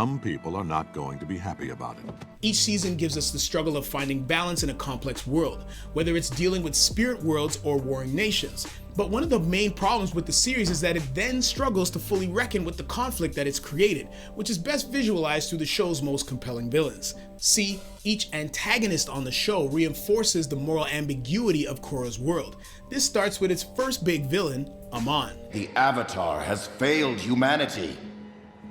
Some people are not going to be happy about it. Each season gives us the struggle of finding balance in a complex world, whether it's dealing with spirit worlds or warring nations. But one of the main problems with the series is that it then struggles to fully reckon with the conflict that it's created, which is best visualized through the show's most compelling villains. See, each antagonist on the show reinforces the moral ambiguity of Korra's world. This starts with its first big villain, Amon. The Avatar has failed humanity.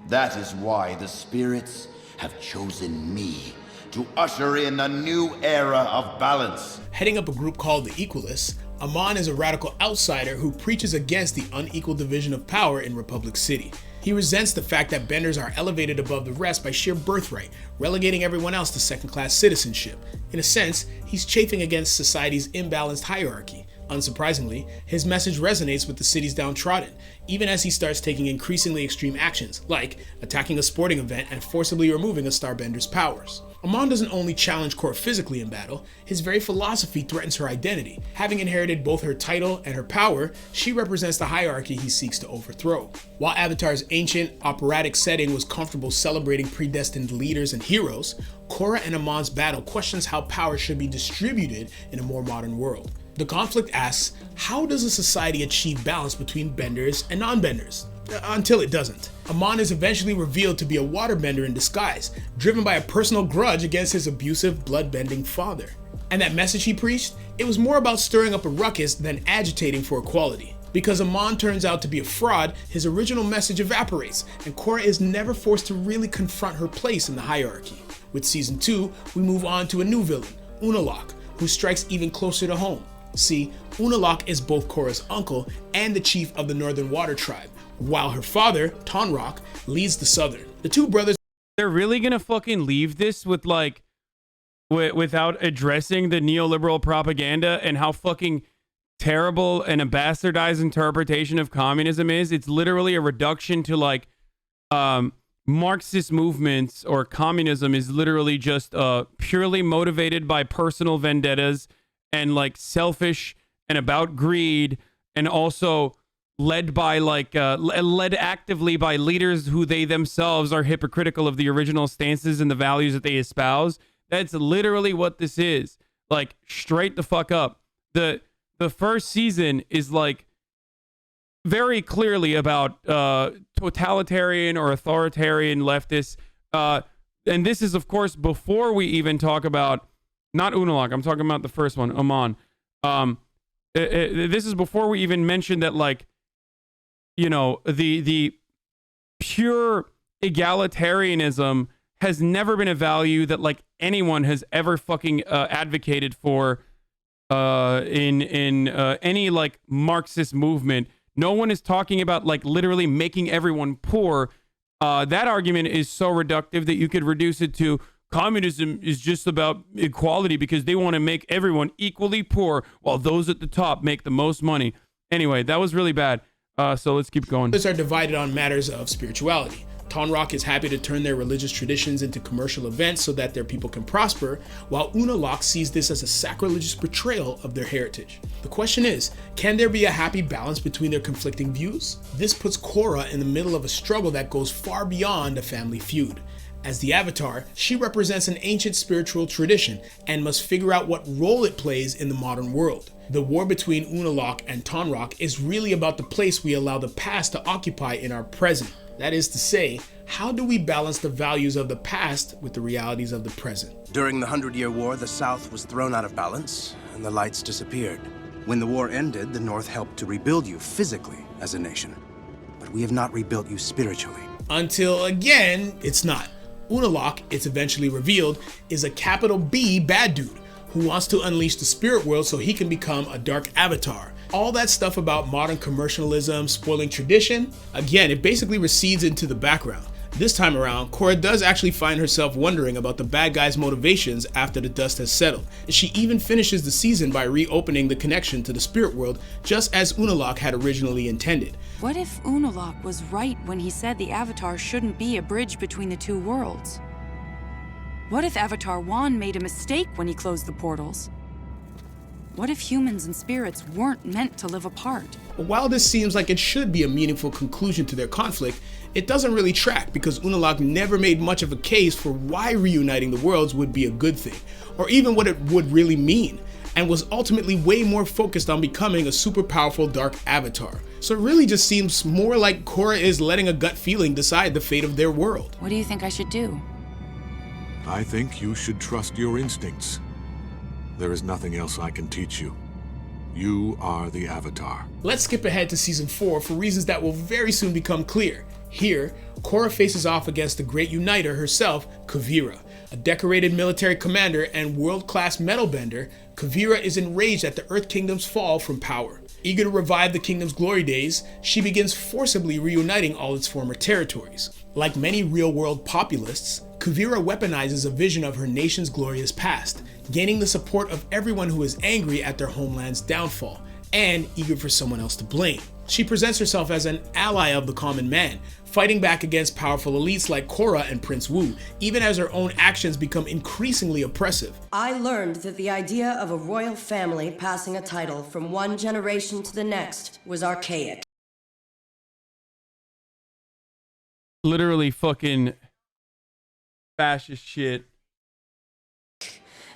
That is why the spirits have chosen me to usher in a new era of balance. Heading up a group called the Equalists, Amon is a radical outsider who preaches against the unequal division of power in Republic City. He resents the fact that benders are elevated above the rest by sheer birthright, relegating everyone else to second-class citizenship. In a sense, he's chafing against society's imbalanced hierarchy. Unsurprisingly, his message resonates with the city's downtrodden, even as he starts taking increasingly extreme actions, like attacking a sporting event and forcibly removing a starbender's powers. Amon doesn't only challenge Korra physically in battle, his very philosophy threatens her identity. Having inherited both her title and her power, she represents the hierarchy he seeks to overthrow. While Avatar's ancient, operatic setting was comfortable celebrating predestined leaders and heroes, Korra and Amon's battle questions how power should be distributed in a more modern world. The conflict asks, how does a society achieve balance between benders and non-benders? Until it doesn't. Amon is eventually revealed to be a waterbender in disguise, driven by a personal grudge against his abusive, blood-bending father. And that message he preached? It was more about stirring up a ruckus than agitating for equality. Because Amon turns out to be a fraud, his original message evaporates, and Korra is never forced to really confront her place in the hierarchy. With Season 2, we move on to a new villain, Unalaq, who strikes even closer to home. See, Unalaq is both Korra's uncle and the chief of the Northern Water Tribe, while her father, Tonraq, leads the Southern. The two brothers— They're really gonna fucking leave this with like, without addressing the neoliberal propaganda and how fucking terrible and a bastardized interpretation of communism is. It's literally a reduction to like, Marxist movements, or communism is literally just purely motivated by personal vendettas and like selfish and about greed, and also led by like led actively by leaders who they themselves are hypocritical of the original stances and the values that they espouse. That's literally what this is. Like, straight the fuck up. The first season is like very clearly about totalitarian or authoritarian leftists, and this is of course before we even talk about not Unalaq. I'm talking about the first one, Amon. This is before we even mention that, like, you know, the pure egalitarianism has never been a value that like anyone has ever fucking advocated for in any like Marxist movement. No one is talking about like literally making everyone poor. That argument is so reductive that you could reduce it to communism is just about equality because they want to make everyone equally poor while those at the top make the most money. Anyway, that was really bad. So let's keep going. Others are divided on matters of spirituality. Tonraq is happy to turn their religious traditions into commercial events so that their people can prosper, while Unalaq sees this as a sacrilegious betrayal of their heritage. The question is, can there be a happy balance between their conflicting views? This puts Korra in the middle of a struggle that goes far beyond a family feud. As the Avatar, she represents an ancient spiritual tradition and must figure out what role it plays in the modern world. The war between Unalaq and Tonraq is really about the place we allow the past to occupy in our present. That is to say, how do we balance the values of the past with the realities of the present? During the 100-Year War, the South was thrown out of balance, and the lights disappeared. When the war ended, the North helped to rebuild you physically as a nation. But we have not rebuilt you spiritually. Until, again, it's not. Unalaq, it's eventually revealed, is a capital B bad dude who wants to unleash the spirit world so he can become a dark avatar. All that stuff about modern commercialism, spoiling tradition, again, it basically recedes into the background. This time around, Korra does actually find herself wondering about the bad guy's motivations after the dust has settled. And she even finishes the season by reopening the connection to the spirit world, just as Unalaq had originally intended. What if Unalaq was right when he said the Avatar shouldn't be a bridge between the two worlds? What if Avatar 1 made a mistake when he closed the portals? What if humans and spirits weren't meant to live apart? But while this seems like it should be a meaningful conclusion to their conflict, it doesn't really track because Unalaq never made much of a case for why reuniting the worlds would be a good thing, or even what it would really mean, and was ultimately way more focused on becoming a super powerful dark avatar. So it really just seems more like Korra is letting a gut feeling decide the fate of their world. What do you think I should do? I think you should trust your instincts. There is nothing else I can teach you. You are the Avatar. Let's skip ahead to season 4 for reasons that will very soon become clear. Here, Korra faces off against the great uniter herself, Kuvira. A decorated military commander and world-class metal bender, Kuvira is enraged at the Earth Kingdom's fall from power. Eager to revive the kingdom's glory days, she begins forcibly reuniting all its former territories. Like many real-world populists, Kuvira weaponizes a vision of her nation's glorious past, gaining the support of everyone who is angry at their homeland's downfall, and eager for someone else to blame. She presents herself as an ally of the common man, fighting back against powerful elites like Korra and Prince Wu, even as her own actions become increasingly oppressive. I learned that the idea of a royal family passing a title from one generation to the next was archaic. Literally fucking fascist shit.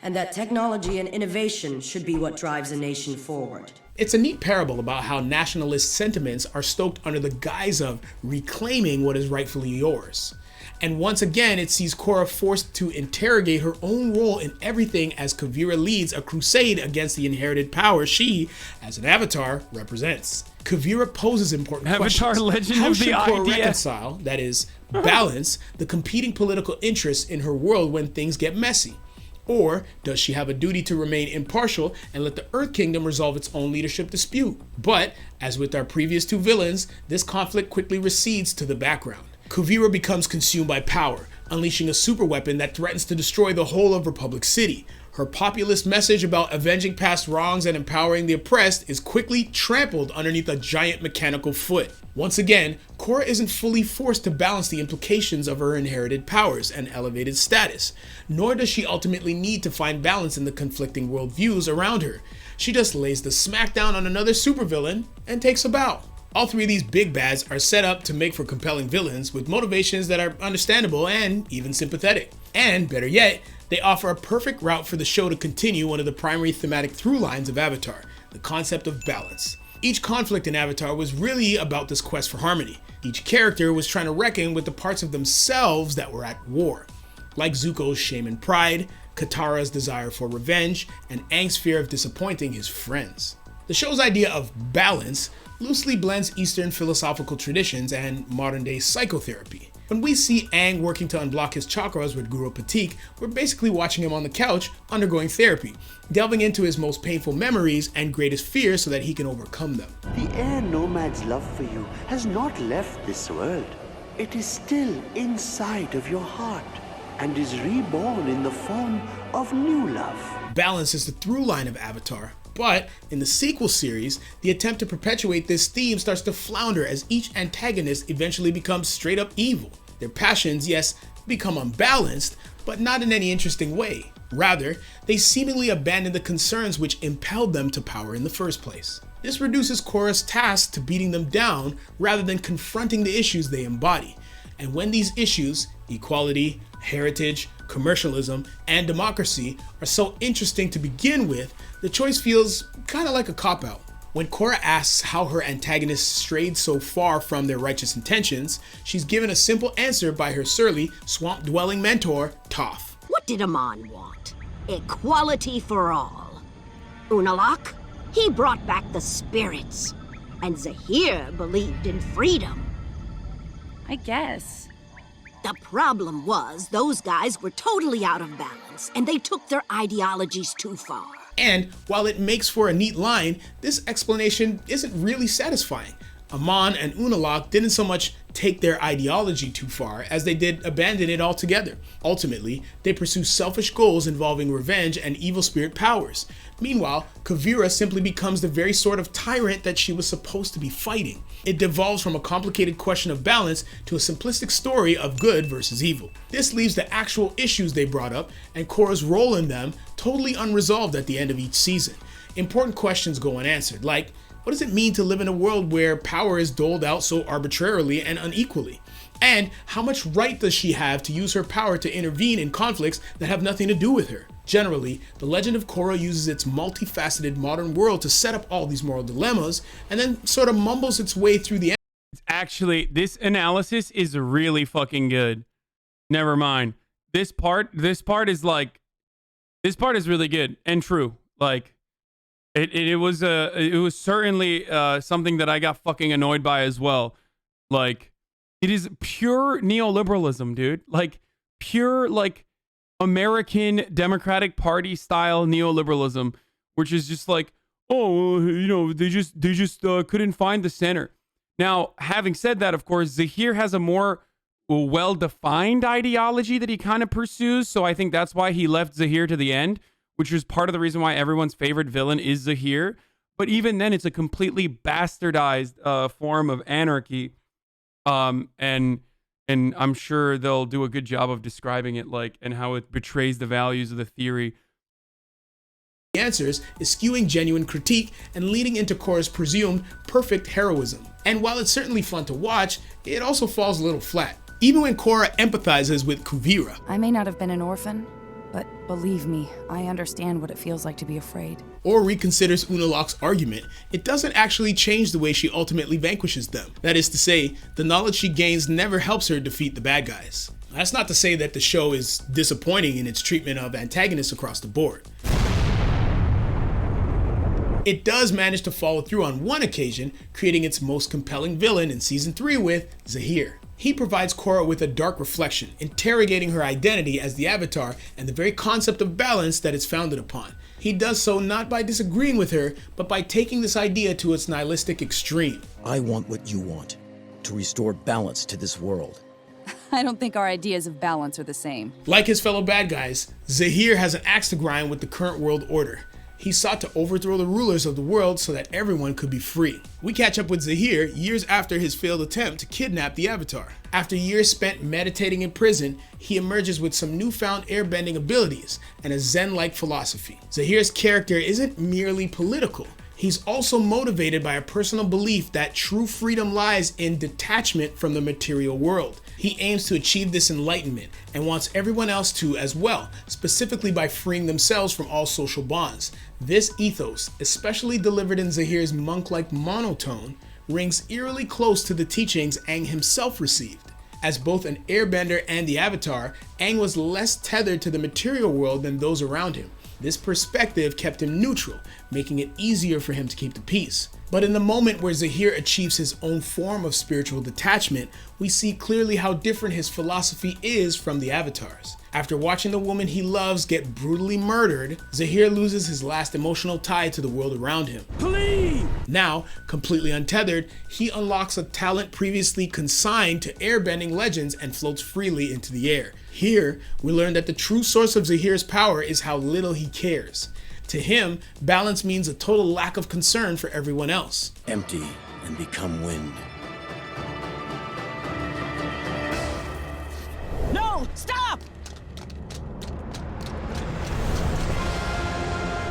And that technology and innovation should be what drives a nation forward. It's a neat parable about how nationalist sentiments are stoked under the guise of reclaiming what is rightfully yours. And once again, it sees Korra forced to interrogate her own role in everything as Kuvira leads a crusade against the inherited power she, as an avatar, represents. Kuvira poses important Avatar questions. Legend How of should the Korra idea. reconcile, that is, balance, the competing political interests in her world when things get messy? Or does she have a duty to remain impartial and let the Earth Kingdom resolve its own leadership dispute? But, as with our previous two villains, this conflict quickly recedes to the background. Kuvira becomes consumed by power, unleashing a super weapon that threatens to destroy the whole of Republic City. Her populist message about avenging past wrongs and empowering the oppressed is quickly trampled underneath a giant mechanical foot. Once again, Korra isn't fully forced to balance the implications of her inherited powers and elevated status, nor does she ultimately need to find balance in the conflicting worldviews around her. She just lays the smackdown on another supervillain and takes a bow. All three of these big bads are set up to make for compelling villains with motivations that are understandable and even sympathetic. And better yet, they offer a perfect route for the show to continue one of the primary thematic through lines of Avatar, the concept of balance. Each conflict in Avatar was really about this quest for harmony. Each character was trying to reckon with the parts of themselves that were at war, like Zuko's shame and pride, Katara's desire for revenge, and Aang's fear of disappointing his friends. The show's idea of balance loosely blends Eastern philosophical traditions and modern-day psychotherapy. When we see Aang working to unblock his chakras with Guru Patik, we're basically watching him on the couch undergoing therapy, delving into his most painful memories and greatest fears so that he can overcome them. The air nomad's love for you has not left this world. It is still inside of your heart and is reborn in the form of new love. Balance is the through line of Avatar. But in the sequel series, the attempt to perpetuate this theme starts to flounder as each antagonist eventually becomes straight up evil. Their passions, yes, become unbalanced, but not in any interesting way. Rather, they seemingly abandon the concerns which impelled them to power in the first place. This reduces Korra's task to beating them down rather than confronting the issues they embody. And when these issues, equality, heritage, commercialism, and democracy, are so interesting to begin with, the choice feels kind of like a cop-out. When Korra asks how her antagonists strayed so far from their righteous intentions, she's given a simple answer by her surly, swamp-dwelling mentor, Toph. What did Amon want? Equality for all. Unalaq? He brought back the spirits. And Zahir believed in freedom. I guess. The problem was those guys were totally out of balance, and they took their ideologies too far. And while it makes for a neat line, this explanation isn't really satisfying. Amon and Unalaq didn't so much take their ideology too far as they did abandon it altogether. Ultimately, they pursue selfish goals involving revenge and evil spirit powers. Meanwhile, Kuvira simply becomes the very sort of tyrant that she was supposed to be fighting. It devolves from a complicated question of balance to a simplistic story of good versus evil. This leaves the actual issues they brought up and Korra's role in them totally unresolved at the end of each season. Important questions go unanswered, like, what does it mean to live in a world where power is doled out so arbitrarily and unequally? And how much right does she have to use her power to intervene in conflicts that have nothing to do with her? Generally, The Legend of Korra uses its multifaceted modern world to set up all these moral dilemmas, and then sort of mumbles its way through the end. Actually, this analysis is really fucking good. Never mind. This part is really good and true. Like, it was certainly something that I got fucking annoyed by as well. Like, it is pure neoliberalism, dude. Like, pure, like, American Democratic Party style neoliberalism, which is just like, oh, you know, they just couldn't find the center. Now, having said that, of course, Zahir has a more well-defined ideology that he kind of pursues, so I think that's why he left Zahir to the end, which is part of the reason why everyone's favorite villain is Zahir. But even then, it's a completely bastardized form of anarchy. And I'm sure they'll do a good job of describing it, like, and how it betrays the values of the theory. The answers is skewing genuine critique and leading into Korra's presumed perfect heroism. And while it's certainly fun to watch, it also falls a little flat. Even when Korra empathizes with Kuvira. I may not have been an orphan, but believe me, I understand what it feels like to be afraid. Or reconsiders Unalaq's argument, it doesn't actually change the way she ultimately vanquishes them. That is to say, the knowledge she gains never helps her defeat the bad guys. That's not to say that the show is disappointing in its treatment of antagonists across the board. It does manage to follow through on one occasion, creating its most compelling villain in Season 3 with Zahir. He provides Korra with a dark reflection, interrogating her identity as the Avatar and the very concept of balance that it's founded upon. He does so not by disagreeing with her, but by taking this idea to its nihilistic extreme. I want what you want, to restore balance to this world. I don't think our ideas of balance are the same. Like his fellow bad guys, Zahir has an axe to grind with the current world order. He sought to overthrow the rulers of the world so that everyone could be free. We catch up with Zahir years after his failed attempt to kidnap the Avatar. After years spent meditating in prison, he emerges with some newfound airbending abilities and a Zen-like philosophy. Zahir's character isn't merely political. He's also motivated by a personal belief that true freedom lies in detachment from the material world. He aims to achieve this enlightenment and wants everyone else to as well, specifically by freeing themselves from all social bonds. This ethos, especially delivered in Zahir's monk-like monotone, rings eerily close to the teachings Aang himself received. As both an airbender and the Avatar, Aang was less tethered to the material world than those around him. This perspective kept him neutral, making it easier for him to keep the peace. But in the moment where Zahir achieves his own form of spiritual detachment, we see clearly how different his philosophy is from the Avatar's. After watching the woman he loves get brutally murdered, Zahir loses his last emotional tie to the world around him. Please! Now, completely untethered, he unlocks a talent previously consigned to airbending legends and floats freely into the air. Here, we learn that the true source of Zahir's power is how little he cares. To him, balance means a total lack of concern for everyone else. Empty and become wind. No! Stop!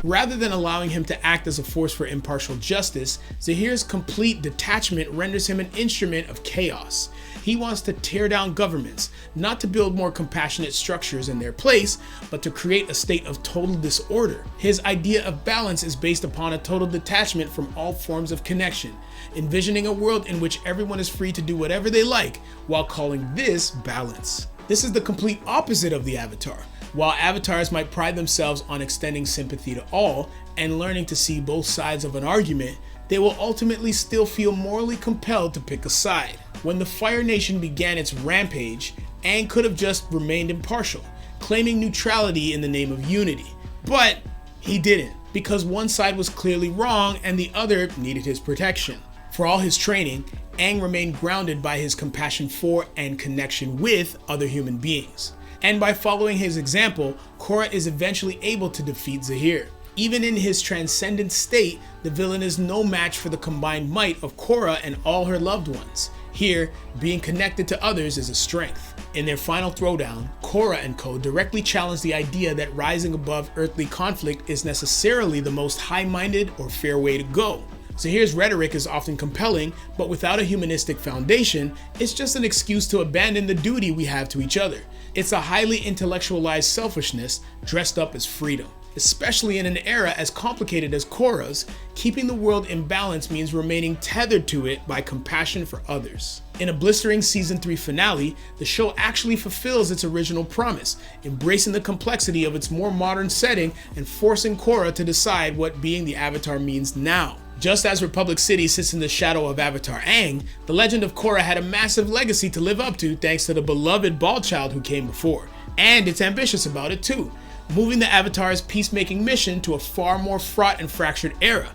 Rather than allowing him to act as a force for impartial justice, Zahir's complete detachment renders him an instrument of chaos. He wants to tear down governments, not to build more compassionate structures in their place, but to create a state of total disorder. His idea of balance is based upon a total detachment from all forms of connection, envisioning a world in which everyone is free to do whatever they like, while calling this balance. This is the complete opposite of the Avatar. While avatars might pride themselves on extending sympathy to all and learning to see both sides of an argument, they will ultimately still feel morally compelled to pick a side. When the Fire Nation began its rampage, Aang could have just remained impartial, claiming neutrality in the name of unity. But he didn't, because one side was clearly wrong and the other needed his protection. For all his training, Aang remained grounded by his compassion for and connection with other human beings. And by following his example, Korra is eventually able to defeat Zahir. Even in his transcendent state, the villain is no match for the combined might of Korra and all her loved ones. Here, being connected to others is a strength. In their final throwdown, Korra and co. directly challenge the idea that rising above earthly conflict is necessarily the most high-minded or fair way to go. Zahir's rhetoric is often compelling, but without a humanistic foundation, it's just an excuse to abandon the duty we have to each other. It's a highly intellectualized selfishness dressed up as freedom. Especially in an era as complicated as Korra's, keeping the world in balance means remaining tethered to it by compassion for others. In a blistering season 3 finale, the show actually fulfills its original promise, embracing the complexity of its more modern setting and forcing Korra to decide what being the Avatar means now. Just as Republic City sits in the shadow of Avatar Aang, the legend of Korra had a massive legacy to live up to thanks to the beloved bald child who came before. And it's ambitious about it too, moving the Avatar's peacemaking mission to a far more fraught and fractured era.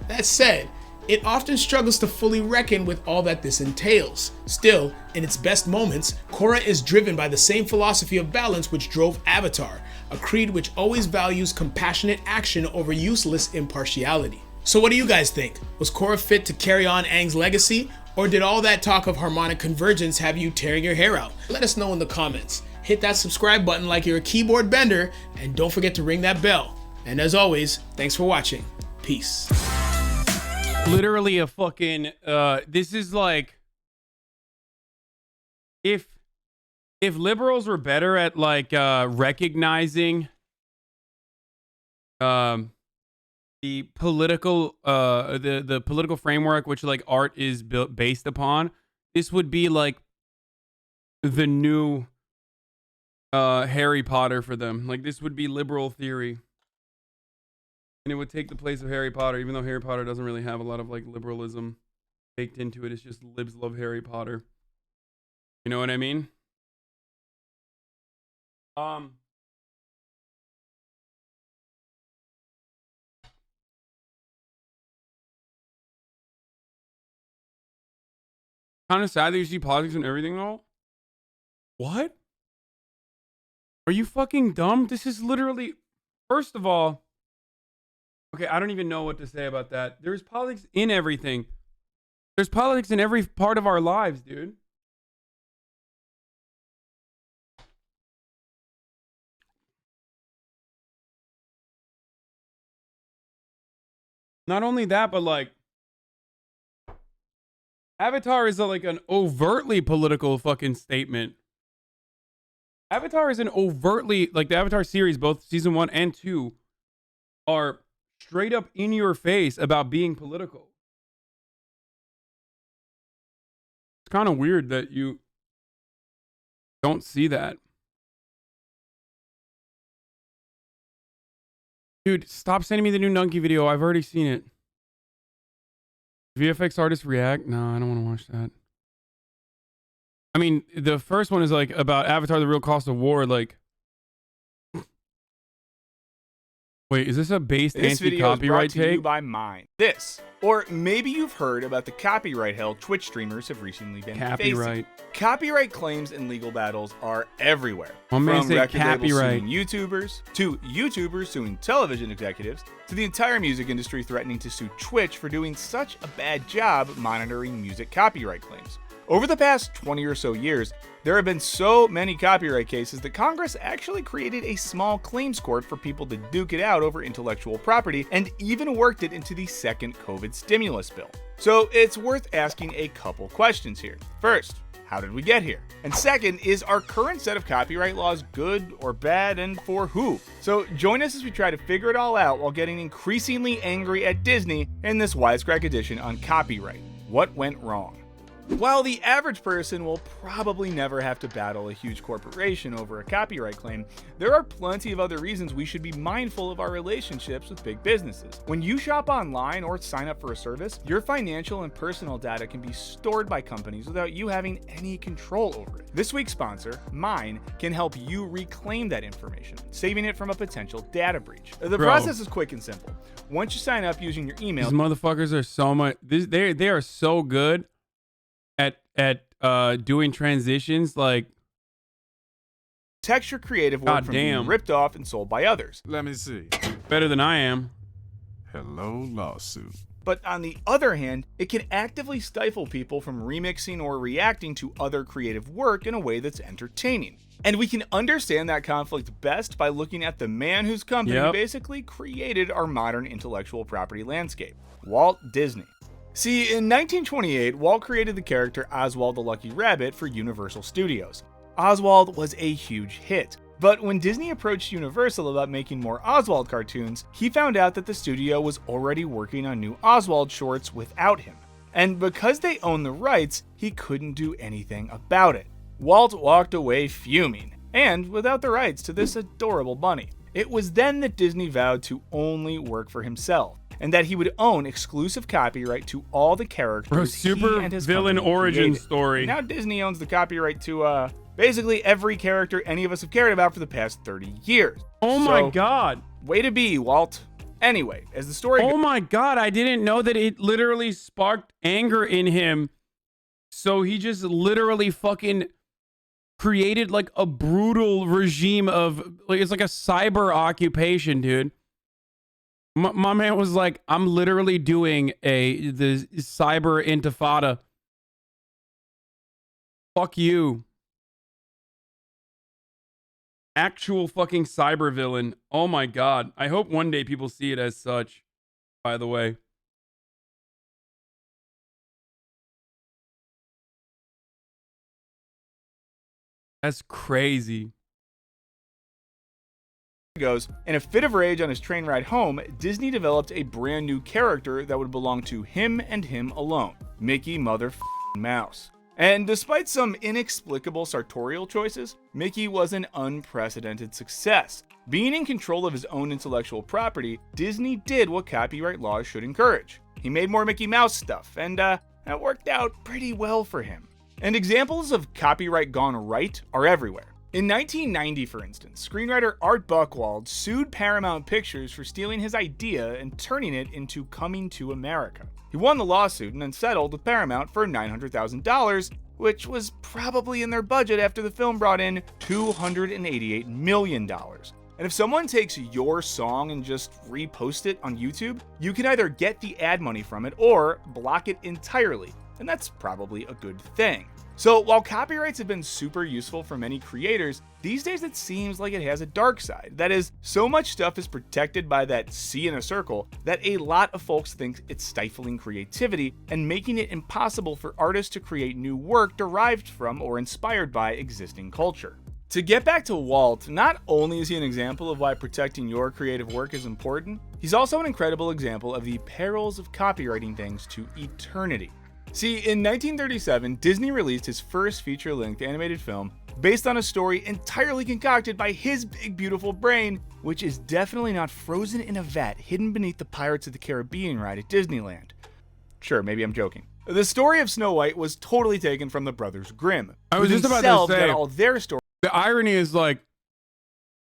That said, it often struggles to fully reckon with all that this entails. Still, in its best moments, Korra is driven by the same philosophy of balance which drove Avatar, a creed which always values compassionate action over useless impartiality. So what do you guys think? Was Korra fit to carry on Aang's legacy, or did all that talk of harmonic convergence have you tearing your hair out? Let us know in the comments. Hit that subscribe button like you're a keyboard bender, and don't forget to ring that bell. And as always, thanks for watching. Peace. Literally a fucking this is like if liberals were better at like recognizing the political the political framework which like art is based upon, this would be like the new Harry Potter for them. Like this would be liberal theory. And it would take the place of Harry Potter, even though Harry Potter doesn't really have a lot of like liberalism baked into it. It's just libs love Harry Potter. You know what I mean? Kind of sad that you see politics and everything though. What? Are you fucking dumb? This is literally, first of all, okay, I don't even know what to say about that. There's politics in everything. There's politics in every part of our lives, dude. Not only that, but like, Avatar is like an overtly political fucking statement. Avatar is an overtly, like the Avatar series, both season 1 and 2, are straight up in your face about being political. It's kind of weird that you don't see that. Dude, stop sending me the new Nunky video. I've already seen it. VFX artists react? No, I don't want to watch that. I mean, the first one is like about Avatar, the real cost of war. Like, wait, is this a based anti-copyright take? To you by mine. This, or maybe you've heard about the copyright hell Twitch streamers have recently been facing. Copyright claims and legal battles are everywhere. From record labels suing YouTubers, to YouTubers suing television executives, to the entire music industry threatening to sue Twitch for doing such a bad job monitoring music copyright claims. Over the past 20 or so years, there have been so many copyright cases that Congress actually created a small claims court for people to duke it out over intellectual property, and even worked it into the second COVID stimulus bill. So it's worth asking a couple questions here. First, how did we get here? And second, is our current set of copyright laws good or bad, and for who? So join us as we try to figure it all out while getting increasingly angry at Disney in this Wisecrack edition on copyright. What went wrong? While the average person will probably never have to battle a huge corporation over a copyright claim, there are plenty of other reasons we should be mindful of our relationships with big businesses. When you shop online or sign up for a service, your financial and personal data can be stored by companies without you having any control over it. This week's sponsor, Mine, can help you reclaim that information, saving it from a potential data breach. The process is quick and simple. Once you sign up using your email, these motherfuckers are so much. They are so good at doing transitions. Like, text your creative work from being ripped off and sold by others. Let me see. Better than I am. Hello, lawsuit. But on the other hand, it can actively stifle people from remixing or reacting to other creative work in a way that's entertaining. And we can understand that conflict best by looking at the man whose company basically created our modern intellectual property landscape, Walt Disney. See, in 1928, Walt created the character Oswald the Lucky Rabbit for Universal Studios. Oswald was a huge hit, but when Disney approached Universal about making more Oswald cartoons, he found out that the studio was already working on new Oswald shorts without him. And because they owned the rights, he couldn't do anything about it. Walt walked away fuming, and without the rights to this adorable bunny. It was then that Disney vowed to only work for himself, and that he would own exclusive copyright to all the characters super he and his villain origin created. story. Now Disney owns the copyright to basically every character any of us have cared about for the past 30 years. Oh my god. Way to be, Walt. Anyway, as the story Oh my god, I didn't know that it literally sparked anger in him. So he just literally fucking created like a brutal regime of, like, it's like a cyber occupation, dude. My man was like, I'm literally doing the cyber intifada. Fuck you. Actual fucking cyber villain. Oh my god. I hope one day people see it as such, by the way. That's crazy. goes, in a fit of rage on his train ride home, Disney developed a brand new character that would belong to him and him alone, Mickey Mouse. And despite some inexplicable sartorial choices, Mickey was an unprecedented success. Being in control of his own intellectual property, Disney did what copyright laws should encourage. He made more Mickey Mouse stuff, and that worked out pretty well for him. And examples of copyright gone right are everywhere. In 1990, for instance, screenwriter Art Buchwald sued Paramount Pictures for stealing his idea and turning it into Coming to America. He won the lawsuit and then settled with Paramount for $900,000, which was probably in their budget after the film brought in $288 million. And if someone takes your song and just reposts it on YouTube, you can either get the ad money from it or block it entirely, and that's probably a good thing. So while copyrights have been super useful for many creators, these days it seems like it has a dark side. That is, so much stuff is protected by that C in a circle that a lot of folks think it's stifling creativity and making it impossible for artists to create new work derived from or inspired by existing culture. To get back to Walt, not only is he an example of why protecting your creative work is important, he's also an incredible example of the perils of copywriting things to eternity. See, in 1937, Disney released his first feature-length animated film based on a story entirely concocted by his big, beautiful brain, which is definitely not frozen in a vat hidden beneath the Pirates of the Caribbean ride at Disneyland. Sure, maybe I'm joking. The story of Snow White was totally taken from the Brothers Grimm. I was who just about to themselves say, got all their stories. The irony is, like,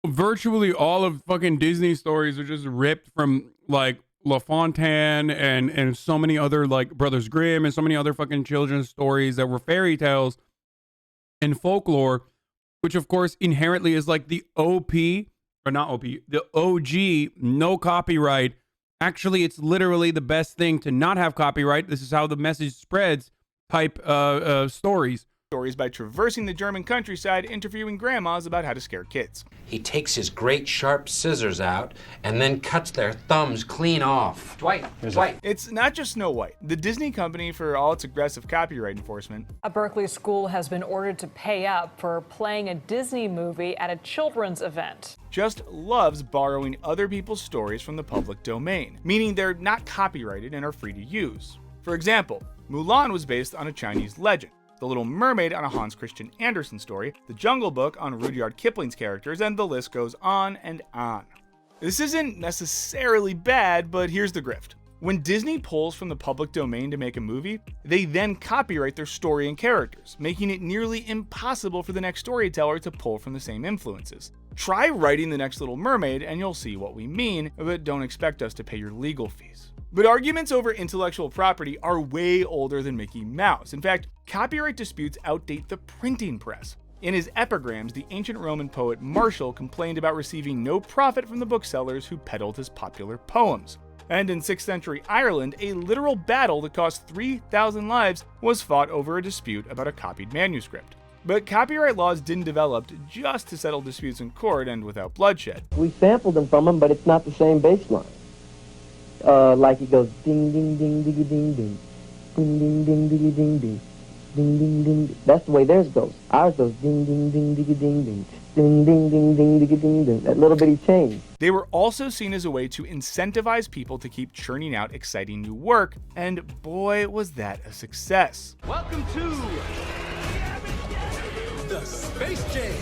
virtually all of fucking Disney stories are just ripped from, like, La Fontaine and so many other, like, Brothers Grimm and so many other fucking children's stories that were fairy tales and folklore, which of course inherently is like the the OG, no copyright. Actually, it's literally the best thing to not have copyright. This is how the message spreads type stories By traversing the German countryside, interviewing grandmas about how to scare kids. He takes his great sharp scissors out and then cuts their thumbs clean off. Dwight. It's not just Snow White. The Disney company, for all its aggressive copyright enforcement, A Berkeley school has been ordered to pay up for playing a Disney movie at a children's event. just loves borrowing other people's stories from the public domain, meaning they're not copyrighted and are free to use. For example, Mulan was based on a Chinese legend, The Little Mermaid on a Hans Christian Andersen story, The Jungle Book on Rudyard Kipling's characters, and the list goes on and on. This isn't necessarily bad, but here's the grift. When Disney pulls from the public domain to make a movie, they then copyright their story and characters, making it nearly impossible for the next storyteller to pull from the same influences. Try writing The Next Little Mermaid and you'll see what we mean, but don't expect us to pay your legal fees. But arguments over intellectual property are way older than Mickey Mouse. In fact, copyright disputes outdate the printing press. In his epigrams, the ancient Roman poet Martial complained about receiving no profit from the booksellers who peddled his popular poems. And in 6th century Ireland, a literal battle that cost 3,000 lives was fought over a dispute about a copied manuscript. But copyright laws didn't develop just to settle disputes in court and without bloodshed. We sampled them from them, but it's not the same bass line. Like it goes ding ding ding diggy ding ding, ding ding ding diggy ding ding, ding ding ding. That's the way theirs goes. Ours goes ding ding ding diggy ding ding, ding ding ding ding diggy ding ding. That little bitty change. They were also seen as a way to incentivize people to keep churning out exciting new work, and boy, was that a success. Welcome to the Space Jam.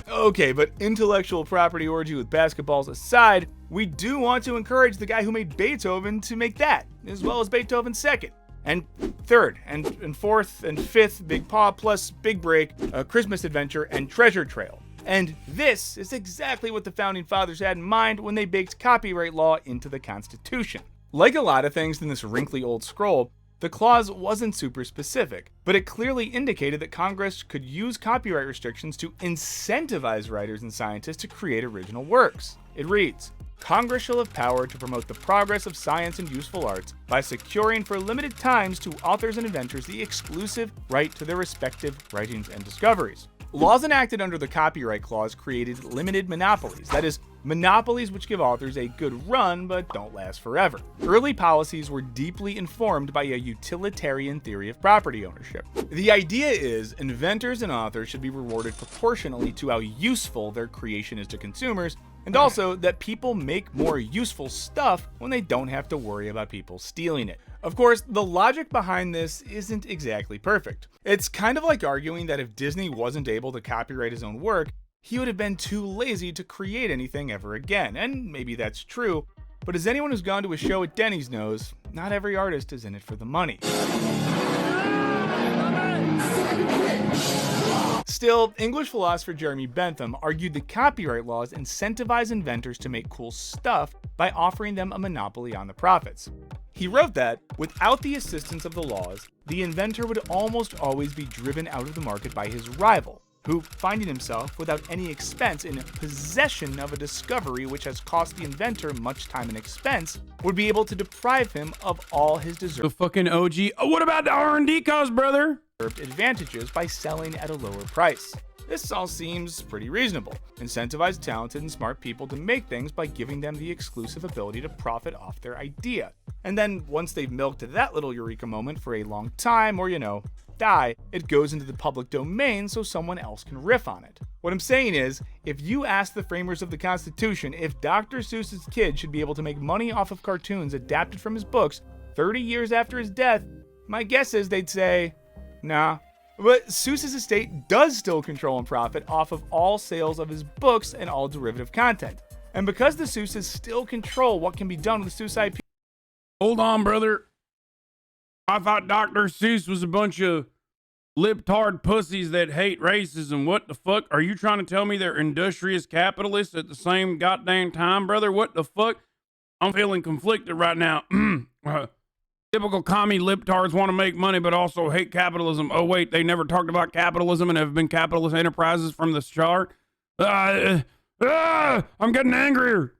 Okay, but intellectual property orgy with basketballs aside, we do want to encourage the guy who made Beethoven to make that, as well as Beethoven's second, and third, and fourth, and fifth Big Paw, plus Big Break, A Christmas Adventure, and Treasure Trail. And this is exactly what the Founding Fathers had in mind when they baked copyright law into the Constitution. Like a lot of things in this wrinkly old scroll, the clause wasn't super specific, but it clearly indicated that Congress could use copyright restrictions to incentivize writers and scientists to create original works. It reads, Congress shall have power to promote the progress of science and useful arts by securing for limited times to authors and inventors the exclusive right to their respective writings and discoveries. Laws enacted under the Copyright Clause created limited monopolies, that is, monopolies which give authors a good run but don't last forever. Early policies were deeply informed by a utilitarian theory of property ownership. The idea is inventors and authors should be rewarded proportionally to how useful their creation is to consumers, and also that people make more useful stuff when they don't have to worry about people stealing it. Of course, the logic behind this isn't exactly perfect. It's kind of like arguing that if Disney wasn't able to copyright his own work, he would have been too lazy to create anything ever again, and maybe that's true, but as anyone who's gone to a show at Denny's knows, not every artist is in it for the money. Still, English philosopher Jeremy Bentham argued that copyright laws incentivize inventors to make cool stuff by offering them a monopoly on the profits. He wrote that, without the assistance of the laws, the inventor would almost always be driven out of the market by his rival, who, finding himself without any expense in possession of a discovery which has cost the inventor much time and expense, would be able to deprive him of all his deserved The fucking OG. Oh, what about the R&D cost, brother? advantages by selling at a lower price. This all seems pretty reasonable. Incentivize talented and smart people to make things by giving them the exclusive ability to profit off their idea. And then once they've milked that little eureka moment for a long time, or die, it goes into the public domain so someone else can riff on it. What I'm saying is, if you ask the framers of the Constitution if Dr. Seuss's kid should be able to make money off of cartoons adapted from his books 30 years after his death, my guess is they'd say, nah. But Seuss's estate does still control and profit off of all sales of his books and all derivative content. And because the Seusses still control what can be done with Seuss IP. Hold on, brother. I thought Dr. Seuss was a bunch of libtard pussies that hate racism. What the fuck? Are you trying to tell me they're industrious capitalists at the same goddamn time, brother? What the fuck? I'm feeling conflicted right now. Typical commie libtards want to make money but also hate capitalism. Oh wait, they never talked about capitalism and have been capitalist enterprises from the start? I'm getting angrier.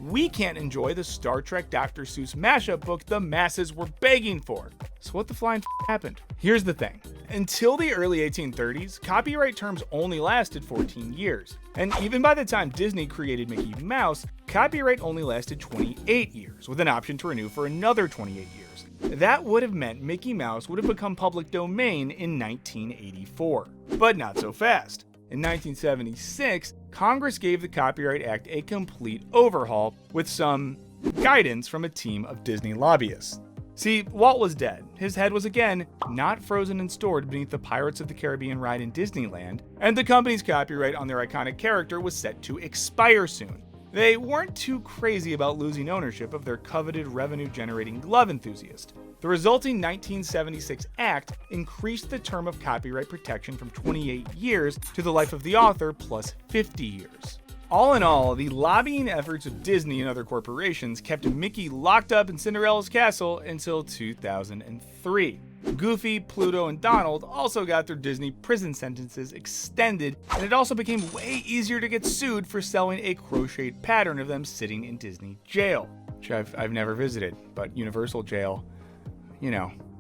We can't enjoy the Star Trek Dr. Seuss mashup book the masses were begging for. So what the flying happened? Here's the thing. Until the early 1830s, copyright terms only lasted 14 years. And even by the time Disney created Mickey Mouse, copyright only lasted 28 years, with an option to renew for another 28 years. That would have meant Mickey Mouse would have become public domain in 1984. But not so fast. In 1976, Congress gave the Copyright Act a complete overhaul with some guidance from a team of Disney lobbyists. See, Walt was dead. His head was again not frozen and stored beneath the Pirates of the Caribbean ride in Disneyland, and the company's copyright on their iconic character was set to expire soon. They weren't too crazy about losing ownership of their coveted revenue-generating glove enthusiast. The resulting 1976 Act increased the term of copyright protection from 28 years to the life of the author plus 50 years. All in all, the lobbying efforts of Disney and other corporations kept Mickey locked up in Cinderella's castle until 2003. Goofy, Pluto, and Donald also got their Disney prison sentences extended, and it also became way easier to get sued for selling a crocheted pattern of them sitting in Disney jail, which I've never visited, but Universal jail,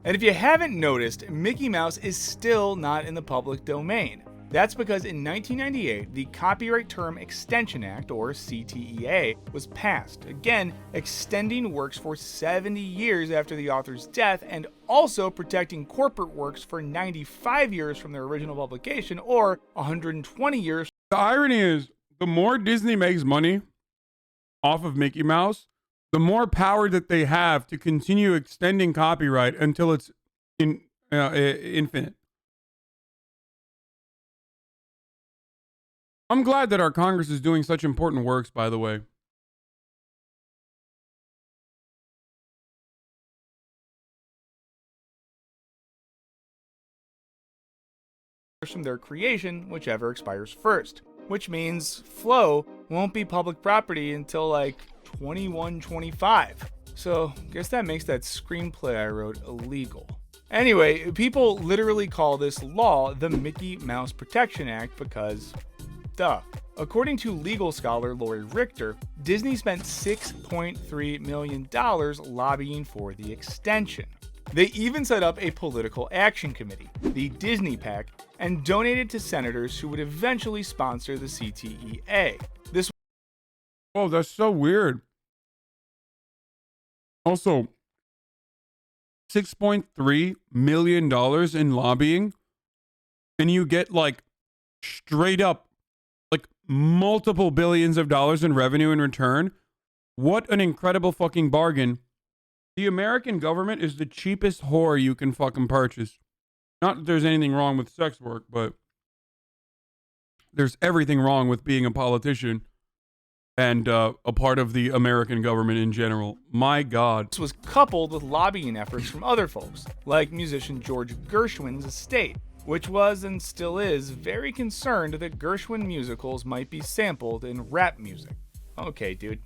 And if you haven't noticed, Mickey Mouse is still not in the public domain. That's because in 1998, the Copyright Term Extension Act, or CTEA, was passed, again extending works for 70 years after the author's death and also protecting corporate works for 95 years from their original publication or 120 years. The irony is, the more Disney makes money off of Mickey Mouse, the more power that they have to continue extending copyright until it's infinite. I'm glad that our Congress is doing such important works, by the way. From their creation, whichever expires first, which means Flow won't be public property until like 2125. So guess that makes that screenplay I wrote illegal. Anyway, people literally call this law the Mickey Mouse Protection Act because duh. According to legal scholar Lori Richter, Disney spent $6.3 million lobbying for the extension. They even set up a political action committee, the Disney PAC, and donated to senators who would eventually sponsor the CTEA. Oh, that's so weird. Also, $6.3 million in lobbying, and you get like straight up like multiple billions of dollars in revenue in return. What an incredible fucking bargain. The American government is the cheapest whore you can fucking purchase. Not that there's anything wrong with sex work, but there's everything wrong with being a politician and a part of the American government in general. My God. This was coupled with lobbying efforts from other folks, like musician George Gershwin's estate, which was and still is very concerned that Gershwin musicals might be sampled in rap music. Okay, dude.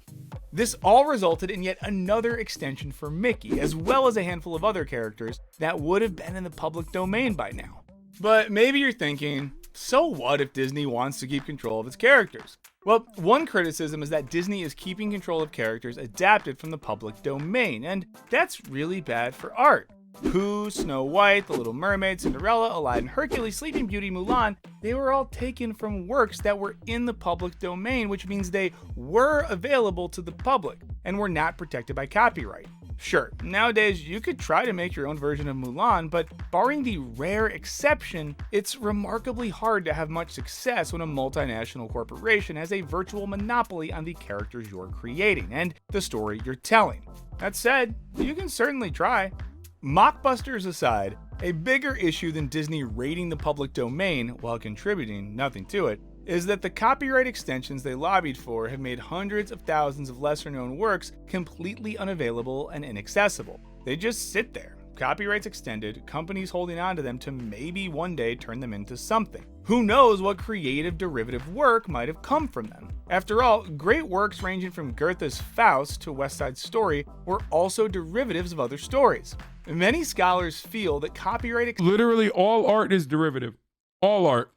This all resulted in yet another extension for Mickey, as well as a handful of other characters that would have been in the public domain by now. But maybe you're thinking, so what if Disney wants to keep control of its characters? Well, one criticism is that Disney is keeping control of characters adapted from the public domain, and that's really bad for art. Pooh, Snow White, The Little Mermaid, Cinderella, Aladdin, Hercules, Sleeping Beauty, Mulan, they were all taken from works that were in the public domain, which means they were available to the public and were not protected by copyright. Sure, nowadays you could try to make your own version of Mulan, but barring the rare exception, it's remarkably hard to have much success when a multinational corporation has a virtual monopoly on the characters you're creating and the story you're telling. That said, you can certainly try. Mockbusters aside, a bigger issue than Disney raiding the public domain while contributing nothing to it is that the copyright extensions they lobbied for have made hundreds of thousands of lesser-known works completely unavailable and inaccessible. They just sit there, copyrights extended, companies holding on to them to maybe one day turn them into something. Who knows what creative derivative work might have come from them? After all, great works ranging from Goethe's Faust to West Side Story were also derivatives of other stories. Many scholars feel that copyright literally all art is derivative. All art.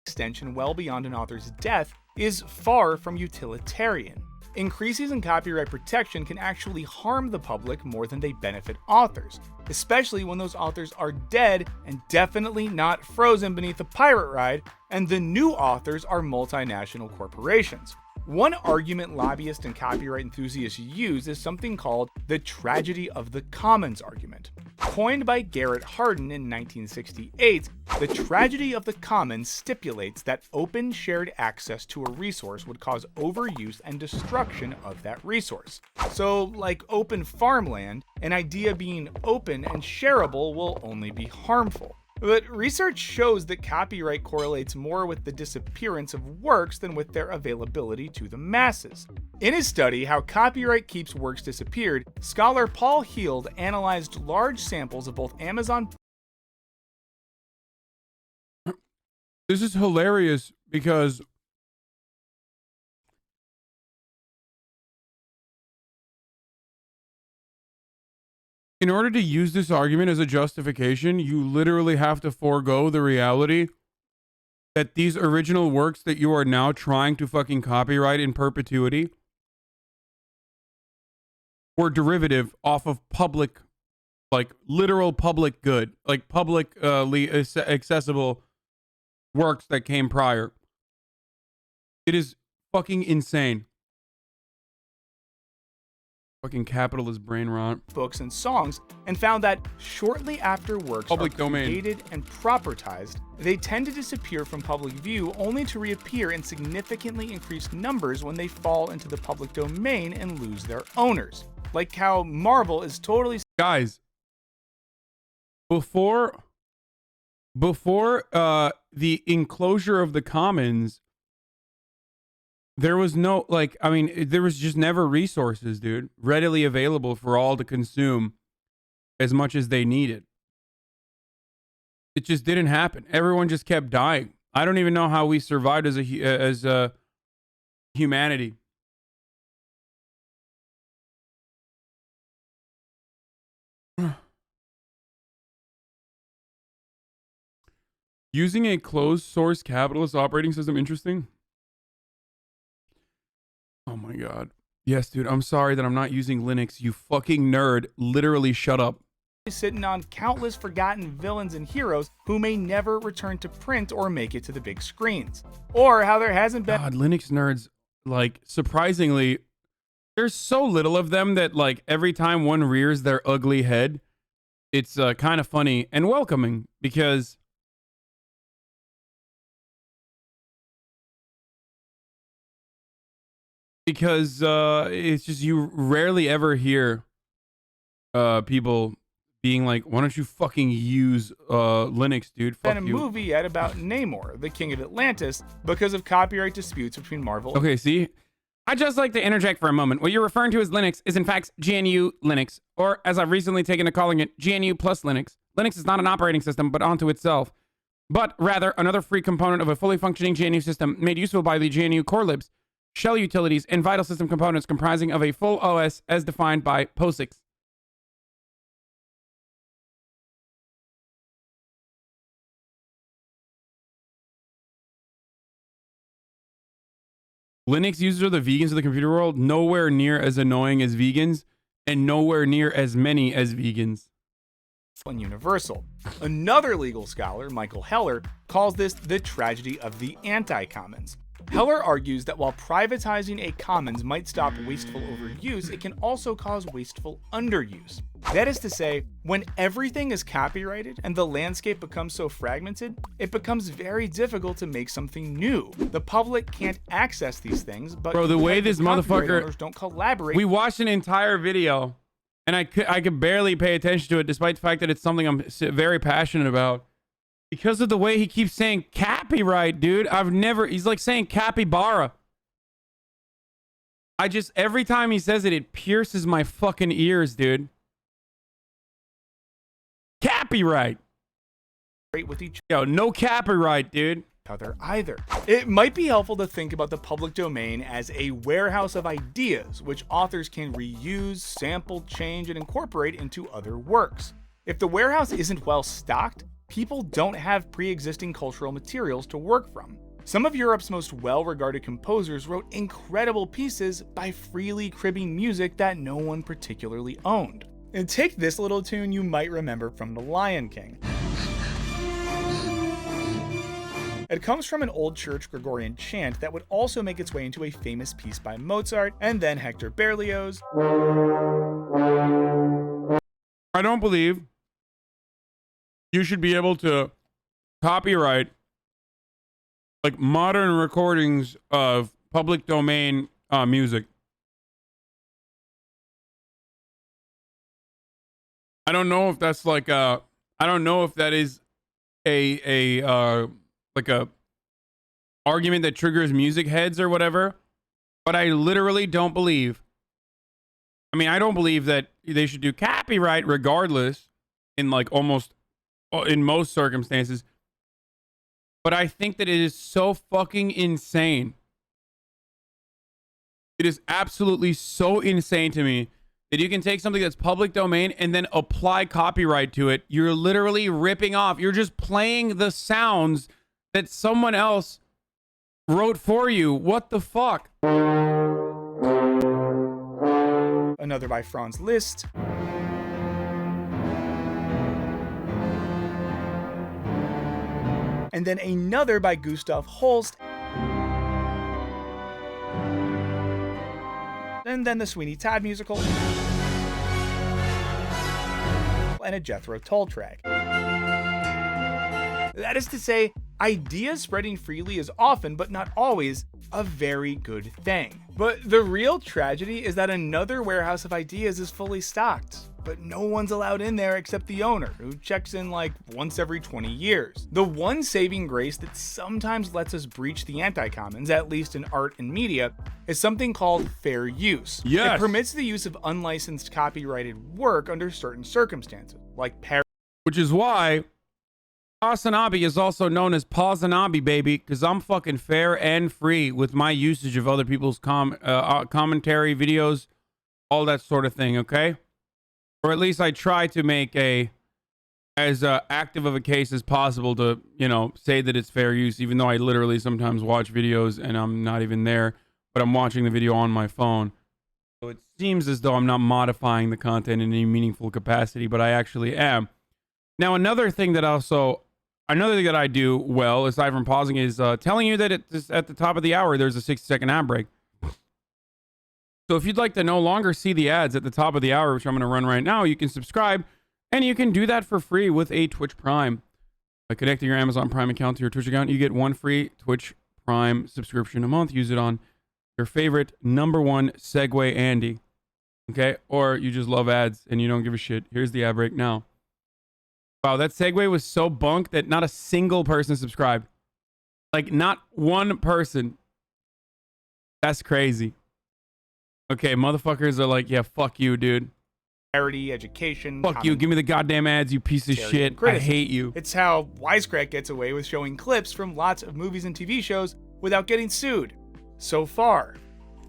Extension well beyond an author's death is far from utilitarian. Increases in copyright protection can actually harm the public more than they benefit authors, especially when those authors are dead and definitely not frozen beneath a pirate ride, and the new authors are multinational corporations. One argument lobbyists and copyright enthusiasts use is something called the tragedy of the commons argument. Coined by Garrett Hardin in 1968, the tragedy of the commons stipulates that open shared access to a resource would cause overuse and destruction of that resource. So, like open farmland, an idea being open and shareable will only be harmful. But research shows that copyright correlates more with the disappearance of works than with their availability to the masses. In his study, How Copyright Keeps Works Disappeared, scholar Paul Heald analyzed large samples of both Amazon. This is hilarious because in order to use this argument as a justification, you literally have to forego the reality that these original works that you are now trying to fucking copyright in perpetuity were derivative off of public like literal public good, like publicly accessible works that came prior. It is fucking insane. Fucking capitalist brain rot. Books and songs, and found that shortly after works Public are domain. created and propertized, they tend to disappear from public view only to reappear in significantly increased numbers when they fall into the public domain and lose their owners. Like how Marvel is totally... Guys, before the enclosure of the commons, there was no, like, I mean, there was just never resources, dude, readily available for all to consume as much as they needed. It just didn't happen. Everyone just kept dying. I don't even know how we survived as a humanity. Using a closed source capitalist operating system interesting? Oh my god. Yes, dude, I'm sorry that I'm not using Linux, you fucking nerd. Literally shut up. Sitting on countless forgotten villains and heroes who may never return to print or make it to the big screens. Or how there hasn't been... God, Linux nerds, like, surprisingly, there's so little of them that, like, every time one rears their ugly head, it's kind of funny and welcoming, because it's just, you rarely ever hear people being like, why don't you fucking use Linux, dude? Fuck been a you. movie yet about Namor, the king of Atlantis, because of copyright disputes between Marvel... Okay, see? I'd just like to interject for a moment. What you're referring to as Linux is in fact GNU Linux, or as I've recently taken to calling it, GNU plus Linux. Linux is not an operating system, but onto itself, but rather another free component of a fully functioning GNU system made useful by the GNU core libs, shell utilities, and vital system components comprising of a full OS as defined by POSIX. Linux users are the vegans of the computer world, nowhere near as annoying as vegans, and nowhere near as many as vegans. And universal. Another legal scholar, Michael Heller, calls this the tragedy of the anti-commons. Heller argues that while privatizing a commons might stop wasteful overuse, it can also cause wasteful underuse. That is to say, when everything is copyrighted and the landscape becomes so fragmented, it becomes very difficult to make something new. The public can't access these things, but bro, the way this motherfucker owners don't collaborate. We watched an entire video, and I could barely pay attention to it, despite the fact that it's something I'm very passionate about. Because of the way he keeps saying copyright, dude. He's like saying capybara. Every time he says it, it pierces my fucking ears, dude. Copyright. With each no copyright, dude. Other either. It might be helpful to think about the public domain as a warehouse of ideas, which authors can reuse, sample, change, and incorporate into other works. If the warehouse isn't well stocked, people don't have pre-existing cultural materials to work from. Some of Europe's most well-regarded composers wrote incredible pieces by freely cribbing music that no one particularly owned. And take this little tune you might remember from The Lion King. It comes from an old church Gregorian chant that would also make its way into a famous piece by Mozart and then Hector Berlioz. I don't believe you should be able to copyright like modern recordings of public domain music. I don't know if that's like I don't know if that is a argument that triggers music heads or whatever, but I literally don't believe. I mean, I don't believe that they should do copyright regardless in like almost in most circumstances. But I think that it is so fucking insane. It is absolutely so insane to me that you can take something that's public domain and then apply copyright to it. You're literally ripping off. You're just playing the sounds that someone else wrote for you. What the fuck? Another by Franz Liszt. and then another by Gustav Holst, and then the Sweeney Todd musical, and a Jethro Tull track. That is to say, ideas spreading freely is often, but not always, a very good thing. But the real tragedy is that another warehouse of ideas is fully stocked, but no one's allowed in there except the owner, who checks in like once every 20 years. The one saving grace that sometimes lets us breach the anti-commons, at least in art and media, is something called fair use. Yes. It permits the use of unlicensed copyrighted work under certain circumstances, like which is why Hasanabi is also known as Hasanabi, baby, because I'm fucking fair and free with my usage of other people's commentary, videos, all that sort of thing, okay? Or at least I try to make as active of a case as possible to, say that it's fair use, even though I literally sometimes watch videos and I'm not even there, but I'm watching the video on my phone. So it seems as though I'm not modifying the content in any meaningful capacity, but I actually am. Now, another thing that I do well, aside from pausing, is telling you that at the top of the hour, there's a 60-second ad break. So if you'd like to no longer see the ads at the top of the hour, which I'm going to run right now, you can subscribe, and you can do that for free with a Twitch Prime. By connecting your Amazon Prime account to your Twitch account, you get one free Twitch Prime subscription a month. Use it on your favorite #1 Segway Andy. Okay? Or you just love ads and you don't give a shit. Here's the ad break now. Wow, that segue was so bunk that not a single person subscribed. Like, not one person. That's crazy. Okay, motherfuckers are like, yeah, fuck you, dude. Parody, education. Fuck you, give me the goddamn ads, you piece of shit. I hate you. It's how Wisecrack gets away with showing clips from lots of movies and TV shows without getting sued. So far.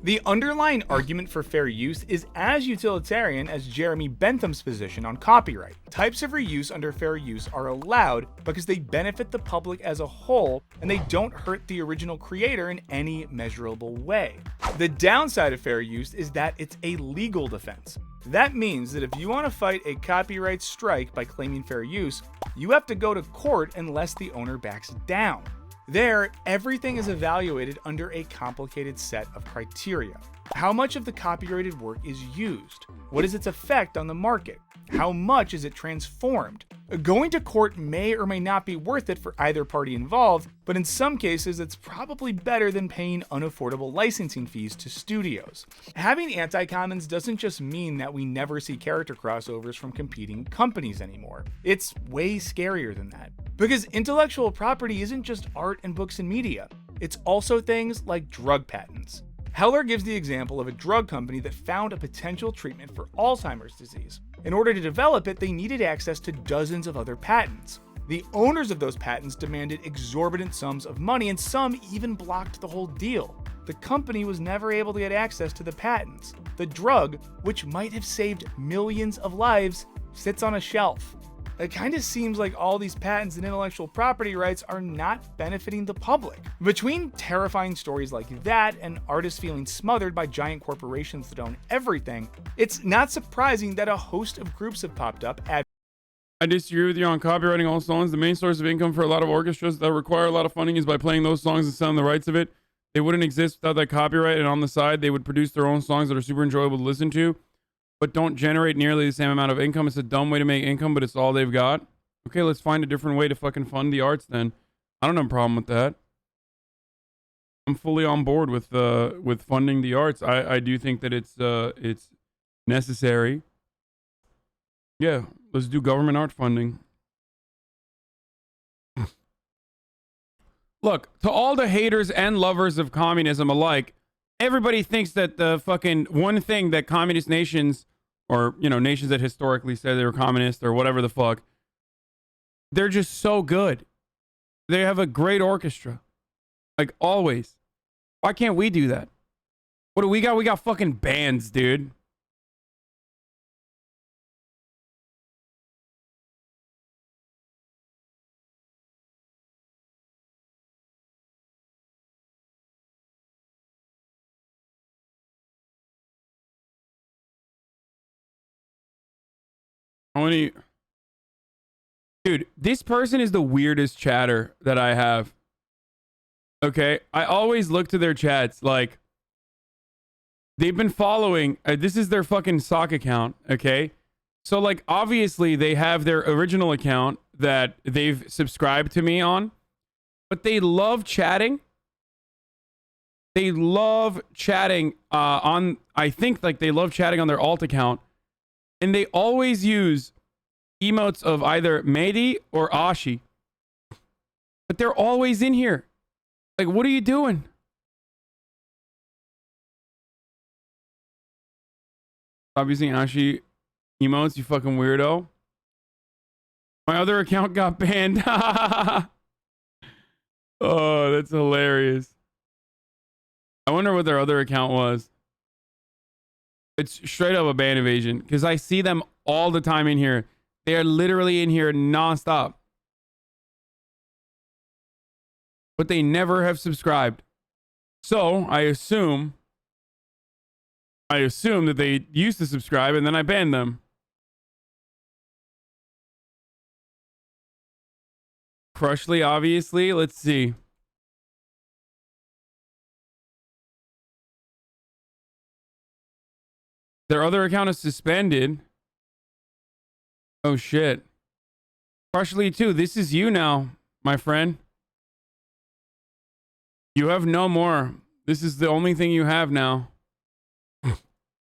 The underlying argument for fair use is as utilitarian as Jeremy Bentham's position on copyright. Types of reuse under fair use are allowed because they benefit the public as a whole and they don't hurt the original creator in any measurable way. The downside of fair use is that it's a legal defense. That means that if you want to fight a copyright strike by claiming fair use, you have to go to court unless the owner backs down. There, everything is evaluated under a complicated set of criteria. How much of the copyrighted work is used? What is its effect on the market? How much is it transformed? Going to court may or may not be worth it for either party involved, but in some cases it's probably better than paying unaffordable licensing fees to studios. Having anti-commons doesn't just mean that we never see character crossovers from competing companies anymore. It's way scarier than that. Because intellectual property isn't just art and books and media. It's also things like drug patents. Heller gives the example of a drug company that found a potential treatment for Alzheimer's disease. In order to develop it, they needed access to dozens of other patents. The owners of those patents demanded exorbitant sums of money, and some even blocked the whole deal. The company was never able to get access to the patents. The drug, which might have saved millions of lives, sits on a shelf. It kind of seems like all these patents and intellectual property rights are not benefiting the public. Between terrifying stories like that and artists feeling smothered by giant corporations that own everything, it's not surprising that a host of groups have popped up. I disagree with you on copywriting all songs. The main source of income for a lot of orchestras that require a lot of funding is by playing those songs and selling the rights of it. They wouldn't exist without that copyright, and on the side, they would produce their own songs that are super enjoyable to listen to, but don't generate nearly the same amount of income. It's a dumb way to make income, but it's all they've got. Okay, let's find a different way to fucking fund the arts then. I don't have a problem with that. I'm fully on board with funding the arts. I do think that it's necessary. Yeah, let's do government art funding. Look, to all the haters and lovers of communism alike, everybody thinks that the fucking one thing that communist nations, or, nations that historically said they were communist or whatever the fuck, they're just so good. They have a great orchestra. Like, always. Why can't we do that? What do we got? We got fucking bands, dude. How many? Dude, this person is the weirdest chatter that I have. Okay? I always look to their chats like they've been following. This is their fucking sock account. Okay? So, like, obviously they have their original account that they've subscribed to me on, but they love chatting. They love chatting on, I think, like, they love chatting on their alt account. And they always use emotes of either Mehdi or Ashi. But they're always in here. Like, what are you doing? Stop using Ashi emotes, you fucking weirdo. My other account got banned. Oh, that's hilarious. I wonder what their other account was. It's straight up a ban evasion because I see them all the time in here. They are literally in here nonstop. But they never have subscribed. So I assume that they used to subscribe and then I banned them. Crushly, obviously. Let's see. Their other account is suspended. Oh, shit. Crushly, too. This is you now, my friend. You have no more. This is the only thing you have now.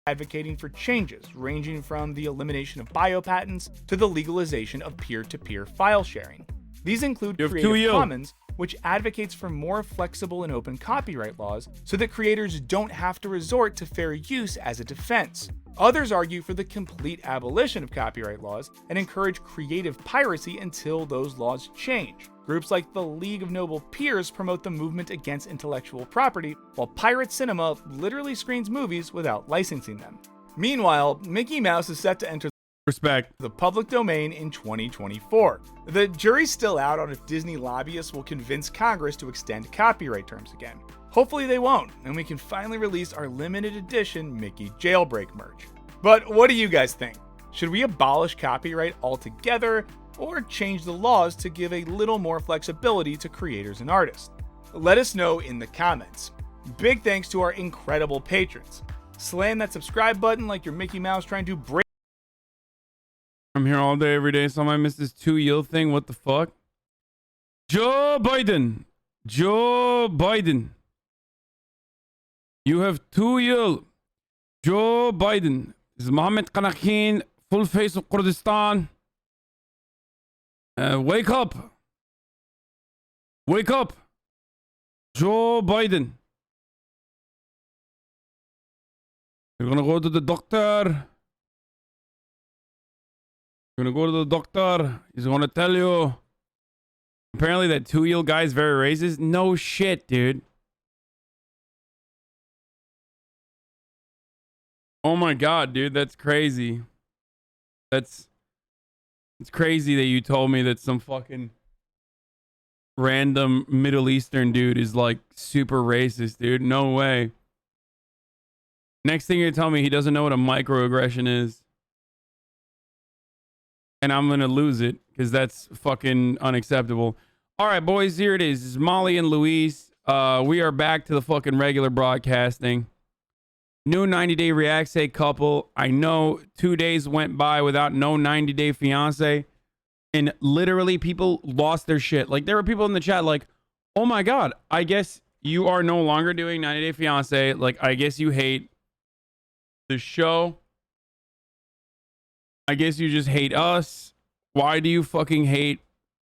Advocating for changes ranging from the elimination of biopatents to the legalization of peer-to-peer file sharing. These include Creative Commons, which advocates for more flexible and open copyright laws so that creators don't have to resort to fair use as a defense. Others argue for the complete abolition of copyright laws and encourage creative piracy until those laws change. Groups like the League of Noble Peers promote the movement against intellectual property, while Pirate Cinema literally screens movies without licensing them. Meanwhile, Mickey Mouse is set to enter the public domain in 2024. The jury's still out on if Disney lobbyists will convince Congress to extend copyright terms again. Hopefully they won't, and we can finally release our limited edition Mickey Jailbreak merch. But what do you guys think? Should we abolish copyright altogether, or change the laws to give a little more flexibility to creators and artists? Let us know in the comments. Big thanks to our incredible patrons. Slam that subscribe button like you're Mickey Mouse trying to break. I'm here all day, every day. So I missed this 2-year thing. What the fuck? Joe Biden. Joe Biden. You have 2 years. Joe Biden. This is Mohammed Kanakin, full face of Kurdistan. Wake up. Wake up. Joe Biden. You're gonna go to the doctor. You're gonna go to the doctor. He's gonna tell you. Apparently that 2-year guy is very racist. No shit, dude. Oh my god, dude, that's crazy. It's crazy that you told me that some fucking random Middle Eastern dude is like super racist, dude. No way. Next thing you're telling me he doesn't know what a microaggression is. And I'm gonna lose it because that's fucking unacceptable. All right, boys, here it is. It's Molly and Luis. We are back to the fucking regular broadcasting. New 90-day React couple. I know 2 days went by without no 90-day fiance. And literally people lost their shit. Like there were people in the chat like, oh my God, I guess you are no longer doing 90-day fiance. Like, I guess you hate the show. I guess you just hate us. Why do you fucking hate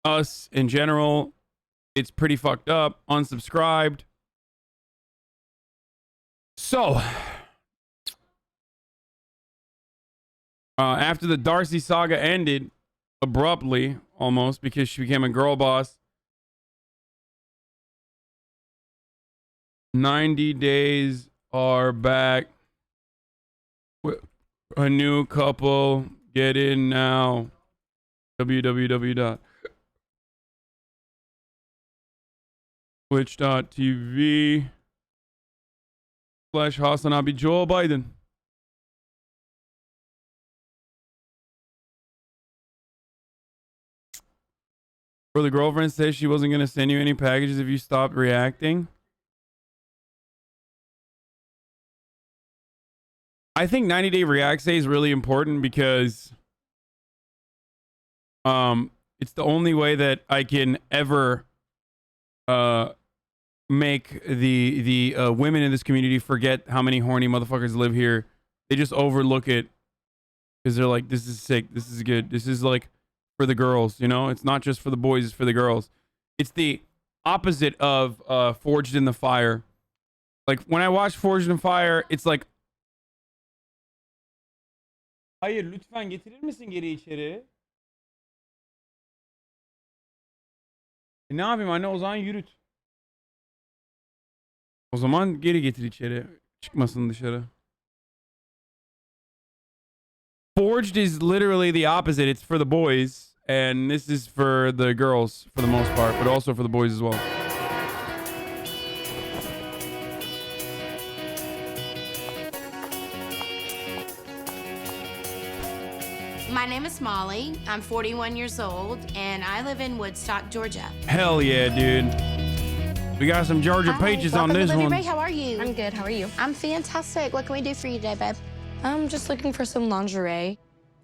us in general? It's pretty fucked up. Unsubscribed. So, after the Darcy saga ended abruptly, almost, because she became a girl boss, 90 days are back. A new couple. Get in now. www.twitch.tv/Hasanabi Joe Biden. Where the girlfriend says she wasn't going to send you any packages if you stopped reacting. I think 90-day react say is really important because it's the only way that I can ever make the women in this community forget how many horny motherfuckers live here. They just overlook it because they're like, this is sick, this is good, this is like for the girls, you know? It's not just for the boys, it's for the girls. It's the opposite of Forged in the Fire. Like when I watch Forged in Fire, it's like, hayır lütfen getirir misin geri içeri? Ne yapayım anne, o zaman yürüt. O zaman geri getir içeri. Çıkmasın dışarı. Forged is literally the opposite. It's for the boys. And this is for the girls for the most part. But also for the boys as well. My name is Molly. I'm 41 years old, and I live in Woodstock, Georgia. Hell yeah, dude. We got some Georgia peaches on this one. Ray, how are you? I'm good. How are you? I'm fantastic. What can we do for you today, babe? I'm just looking for some lingerie.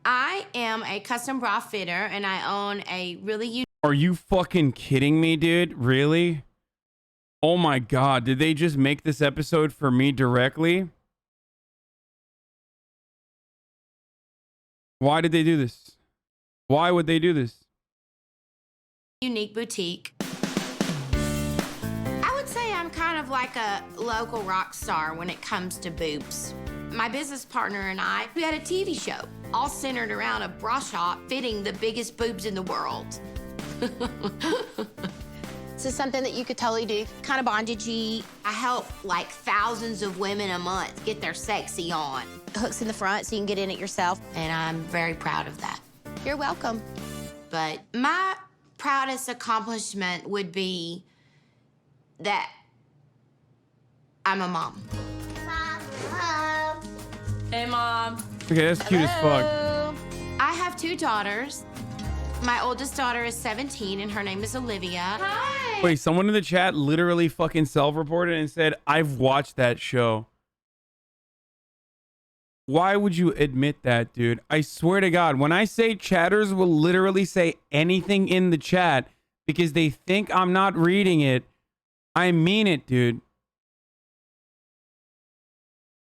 I am a custom bra fitter, and I own a really unique... Are you fucking kidding me, dude? Really? Oh my god. Did they just make this episode for me directly? Why did they do this? Why would they do this? Unique boutique. I would say I'm kind of like a local rock star when it comes to boobs. My business partner and I, we had a TV show all centered around a bra shop fitting the biggest boobs in the world. This is something that you could totally do, kind of bondagey. I help like thousands of women a month get their sexy on. Hooks in the front so you can get in it yourself, and I'm very proud of that. You're welcome. But my proudest accomplishment would be that I'm a mom. Mom. Hey, Mom. Okay, that's cute as fuck. I have two daughters. My oldest daughter is 17, and her name is Olivia. Hi. Wait, someone in the chat literally fucking self-reported and said, I've watched that show. Why would you admit that, dude? I swear to God, when I say chatters will literally say anything in the chat because they think I'm not reading it, I mean it, dude.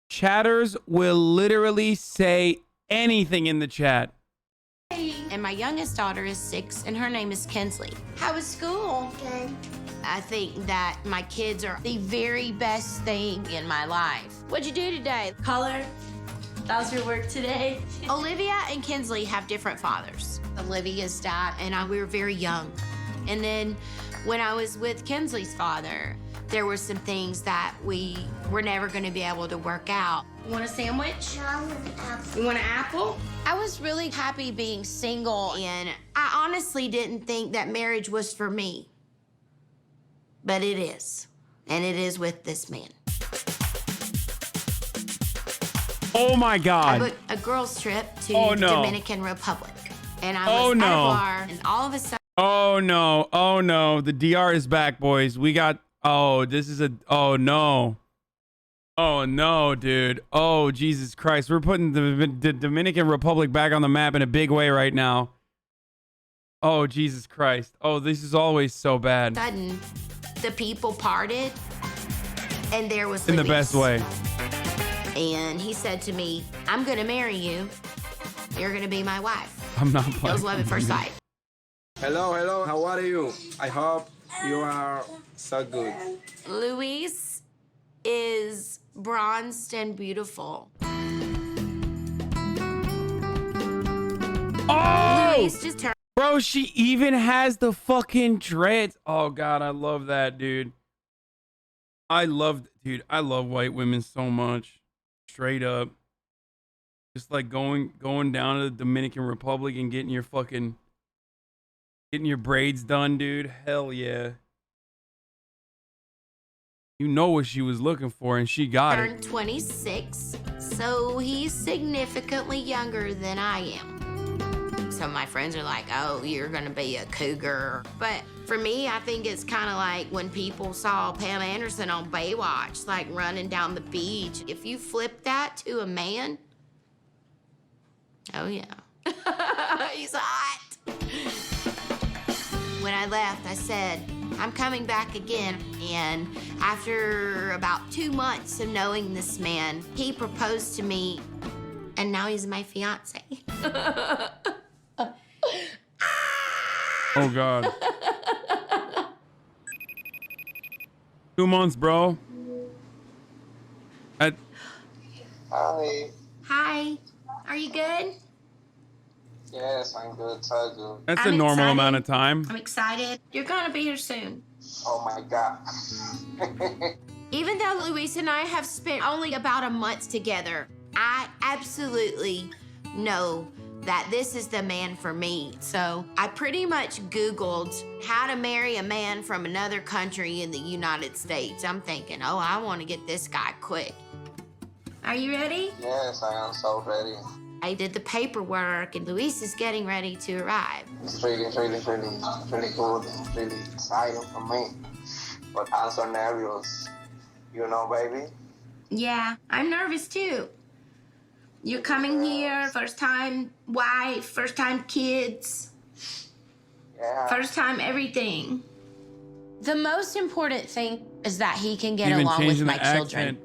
Chatters will literally say anything in the chat. And my youngest daughter is 6, and her name is Kinsley. How was school? Good. I think that my kids are the very best thing in my life. What'd you do today? Color. That was your work today. Olivia and Kinsley have different fathers. Olivia's dad and I, we were very young. And then when I was with Kinsley's father, there were some things that we were never going to be able to work out. You want a sandwich? No, I want an apple. You want an apple? I was really happy being single, and I honestly didn't think that marriage was for me. But it is. And it is with this man. Oh my God. I booked a girls' trip to Oh, the no. Dominican Republic. And I Oh, was at a no. bar, and all of a sudden... Oh no, oh no, the DR is back, boys. We got, oh, this is a, oh no. Oh no, dude. Oh, Jesus Christ. We're putting the Dominican Republic back on the map in a big way right now. Oh, Jesus Christ. Oh, this is always so bad. Sudden, the people parted, and there was In the Luis. best way. And he said to me, I'm gonna marry you. You're gonna be my wife. I'm not It playing. was love at first sight. Hello, how are you? I hope you are so good. Luis is bronzed and beautiful. Oh! Luis just turned. Bro, she even has the fucking dreads. Oh God, I love that, dude. I love white women so much. Straight up. Just like going down to the Dominican Republic and getting your braids done, dude. Hell yeah. You know what she was looking for, and she got it. Turned 26, so he's significantly younger than I am. some of my friends are like, oh, you're gonna be a cougar. But for me, I think it's kind of like when people saw Pam Anderson on Baywatch, like running down the beach. If you flip that to a man, oh yeah, he's hot. When I left, I said, I'm coming back again. And after about 2 months of knowing this man, he proposed to me, and now he's my fiance. Oh, God. 2 months, bro. Hi. Hi, are you good? Yes, I'm good. So good. That's I'm a normal excited. amount of time. I'm excited. You're gonna be here soon. Oh my God. Even though Luis and I have spent only about a month together, I absolutely know that this is the man for me. So I pretty much Googled how to marry a man from another country in the United States. I'm thinking, oh, I want to get this guy quick. Are you ready? Yes, I am so ready. I did the paperwork, and Luis is getting ready to arrive. It's really good. Really exciting for me. But I'm so nervous. You know, baby? Yeah, I'm nervous too. You're coming here, first time wife, first time kids, first time everything. The most important thing is that he can get Even along with changing my the children. accent.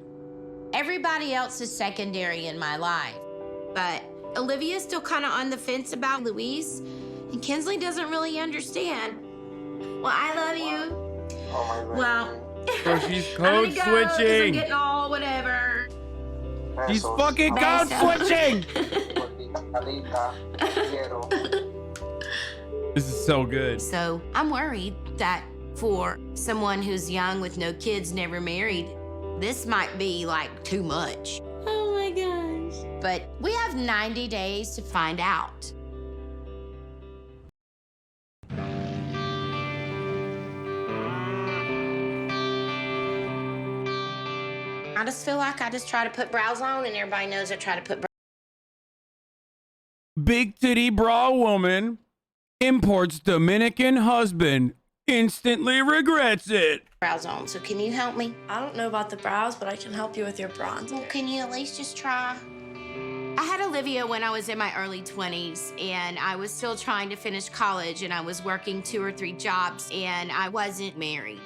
Everybody else is secondary in my life. But Olivia's still kind of on the fence about Luis, and Kinsley doesn't really understand. Well, I love you. Oh my God. Well, Bro, she's I'm gonna code go 'cause I'm switching. getting all whatever. She's fucking code Beso. switching. This is so good. So I'm worried that for someone who's young with no kids, never married, this might be like too much. Oh my gosh. But we have 90 days to find out. I just feel like I just try to put brows on, and everybody knows I try to put Big titty bra woman imports Dominican husband, instantly regrets it. brows on. So can you help me? I don't know about the brows, but I can help you with your bronze. Well, can you at least just try? I had Olivia when I was in my early 20s, and I was still trying to finish college, and I was working 2 or 3 jobs, and I wasn't married.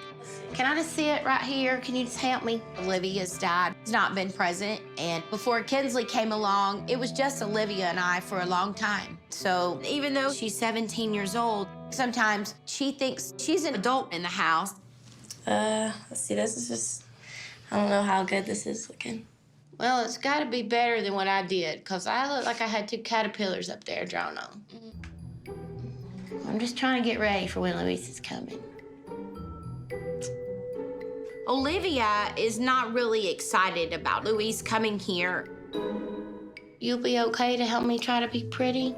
Can I just sit right here? Can you just help me? Olivia's dad has not been present, and before Kinsley came along, it was just Olivia and I for a long time. So even though she's 17 years old, sometimes she thinks she's an adult in the house. Let's see, this is just, I don't know how good this is looking. Well, it's got to be better than what I did, because I look like I had 2 caterpillars up there drawn on. I'm just trying to get ready for when Luis is coming. Olivia is not really excited about Luis coming here. You'll be okay to help me try to be pretty?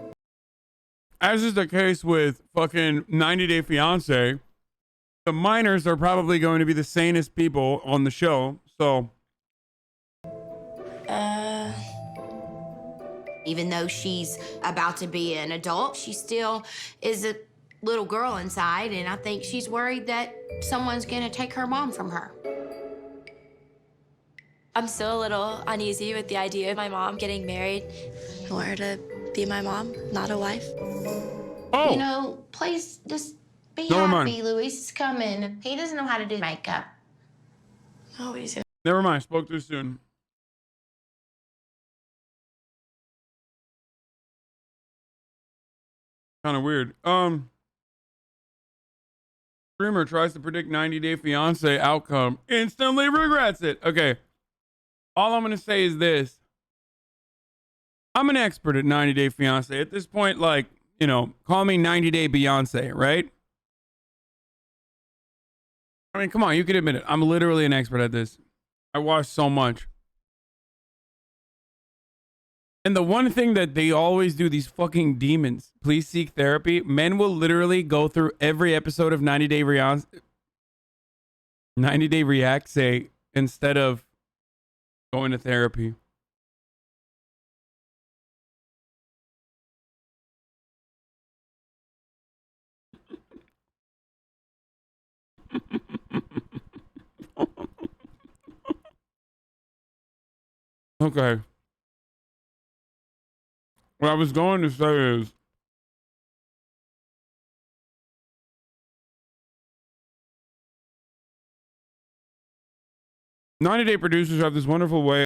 As is the case with fucking 90 Day Fiance, the minors are probably going to be the sanest people on the show. So, Even though she's about to be an adult, she still is a little girl inside, and I think she's worried that someone's gonna take her mom from her. I'm still a little uneasy with the idea of my mom getting married. I want her to be my mom, not a wife. Oh. You know, please just be Never happy. mind. Luis is coming. He doesn't know how to do makeup. Oh, he's gonna. never mind. Spoke too soon. Kind of weird. Streamer tries to predict 90 Day Fiance outcome, instantly regrets it. Okay. All I'm going to say is this. I'm an expert at 90 Day Fiance. At this point, like, you know, call me 90 Day Beyonce, right? I mean, come on, you can admit it. I'm literally an expert at this. I watch so much. And the one thing that they always do, these fucking demons, please seek therapy. Men will literally go through every episode of 90 Day React, say, instead of going to therapy. Okay. What I was going to say is, '90 Day producers have this wonderful way